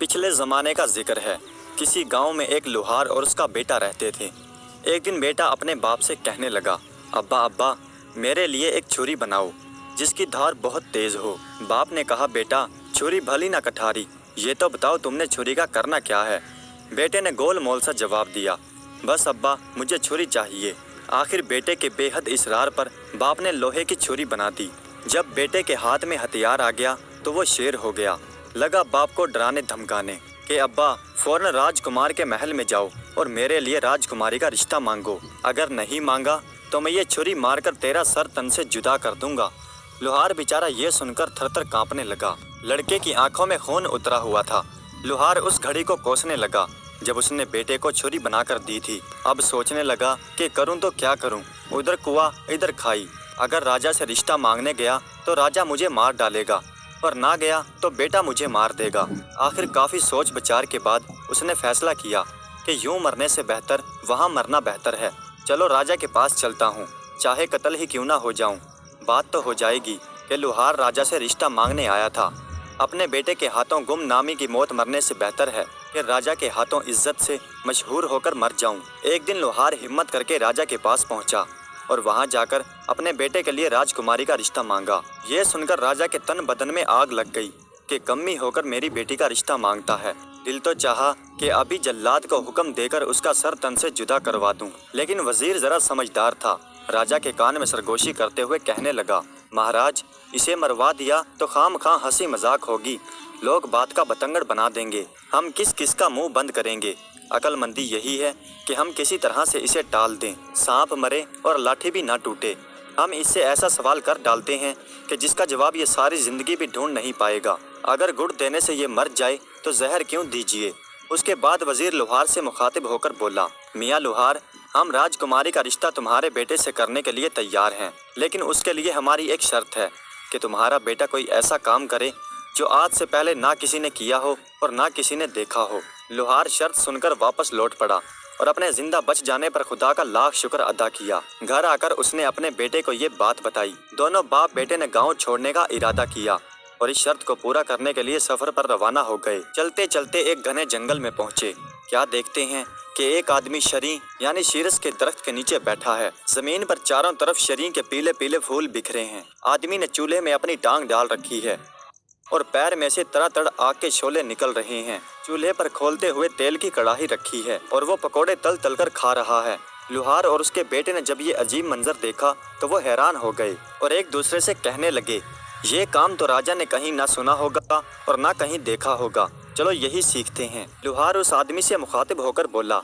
پچھلے زمانے کا ذکر ہے۔ کسی گاؤں میں ایک لوہار اور اس کا بیٹا رہتے تھے۔ ایک دن بیٹا اپنے باپ سے کہنے لگا، ابا ابا میرے لیے ایک چھری بناؤ جس کی دھار بہت تیز ہو۔ باپ نے کہا، بیٹا چھری بھلی نہ کٹھاری، یہ تو بتاؤ تم نے چھری کا کرنا کیا ہے؟ بیٹے نے گول مول سا جواب دیا، بس ابا مجھے چھری چاہیے۔ آخر بیٹے کے بے حد اصرار پر باپ نے لوہے کی چھری بنا دی۔ جب بیٹے کے ہاتھ میں ہتھیار آ گیا تو وہ شیر ہو گیا۔ لگا باپ کو ڈرانے دھمکانے کہ ابا فوراً راجکمار کے محل میں جاؤ اور میرے لیے راجکماری کا رشتہ مانگو، اگر نہیں مانگا تو میں یہ چھری مار کر تیرا سر تن سے جدا کر دوں گا۔ لوہار بیچارہ یہ سن کر تھر تھر کانپنے لگا۔ لڑکے کی آنکھوں میں خون اترا ہوا تھا۔ لوہار اس گھڑی کو کوسنے لگا جب اس نے بیٹے کو چھری بنا کر دی تھی۔ اب سوچنے لگا کہ کروں تو کیا کروں، ادھر کنواں ادھر کھائی۔ اگر راجا سے رشتہ مانگنے گیا تو راجا مجھے مار ڈالے گا، اور نہ گیا تو بیٹا مجھے مار دے گا۔ آخر کافی سوچ بچار کے بعد اس نے فیصلہ کیا کہ یوں مرنے سے بہتر وہاں مرنا بہتر ہے۔ چلو راجا کے پاس چلتا ہوں، چاہے قتل ہی کیوں نہ ہو جاؤں۔ بات تو ہو جائے گی کہ لوہار راجا سے رشتہ مانگنے آیا تھا۔ اپنے بیٹے کے ہاتھوں گم نامی کی موت مرنے سے بہتر ہے کہ راجا کے ہاتھوں عزت سے مشہور ہو کر مر جاؤں۔ ایک دن لوہار ہمت کر کے راجا کے پاس پہنچا اور وہاں جا کر اپنے بیٹے کے لیے راجکماری کا رشتہ مانگا۔ یہ سن کر راجا کے تن بدن میں آگ لگ گئی کہ کمی ہو کر میری بیٹی کا رشتہ مانگتا ہے۔ دل تو چاہا کہ ابھی جلاد کو حکم دے کر اس کا سر تن سے جدا کروا دوں، لیکن وزیر ذرا سمجھدار تھا۔ راجا کے کان میں سرگوشی کرتے ہوئے کہنے لگا، مہاراج اسے مروا دیا تو خام خواہ ہنسی مذاق ہوگی، لوگ بات کا بتنگڑ بنا دیں گے، ہم کس کس کا منہ بند کریں گے۔ عقل مندی یہی ہے کہ ہم کسی طرح سے اسے ٹال دیں، سانپ مرے اور لاٹھی بھی نہ ٹوٹے۔ ہم اس سے ایسا سوال کر ڈالتے ہیں کہ جس کا جواب یہ ساری زندگی بھی ڈھونڈ نہیں پائے گا۔ اگر گڑ دینے سے یہ مر جائے تو زہر کیوں دیجیے۔ اس کے بعد وزیر لوہار سے مخاطب ہو کر بولا، میاں لوہار، ہم راجکماری کا رشتہ تمہارے بیٹے سے کرنے کے لیے تیار ہیں، لیکن اس کے لیے ہماری ایک شرط ہے کہ تمہارا بیٹا کوئی ایسا کام کرے جو آج سے پہلے نہ کسی نے کیا ہو اور نہ کسی نے دیکھا ہو۔ لوہار شرط سن کر واپس لوٹ پڑا اور اپنے زندہ بچ جانے پر خدا کا لاکھ شکر ادا کیا۔ گھر آ کر اس نے اپنے بیٹے کو یہ بات بتائی۔ دونوں باپ بیٹے نے گاؤں چھوڑنے کا ارادہ کیا اور اس شرط کو پورا کرنے کے لیے سفر پر روانہ ہو گئے۔ چلتے چلتے ایک گھنے جنگل میں پہنچے۔ کیا دیکھتے ہیں کہ ایک آدمی شریں یعنی شیرس کے درخت کے نیچے بیٹھا ہے۔ زمین پر چاروں طرف شریں کے پیلے پیلے پھول بکھرے ہیں۔ آدمی نے چولہے میں اپنی ٹانگ ڈال رکھی ہے اور پیر میں سے تڑا تڑ آگ کے شعلے نکل رہے ہیں۔ چولہے پر کھولتے ہوئے تیل کی کڑاہی رکھی ہے اور وہ پکوڑے تل تل کر کھا رہا ہے۔ لوہار اور اس کے بیٹے نے جب یہ عجیب منظر دیکھا تو وہ حیران ہو گئے اور ایک دوسرے سے کہنے لگے، یہ کام تو راجا نے کہیں نہ سنا ہوگا اور نہ کہیں دیکھا ہوگا، چلو یہی سیکھتے ہیں۔ لوہار اس آدمی سے مخاطب ہو کر بولا،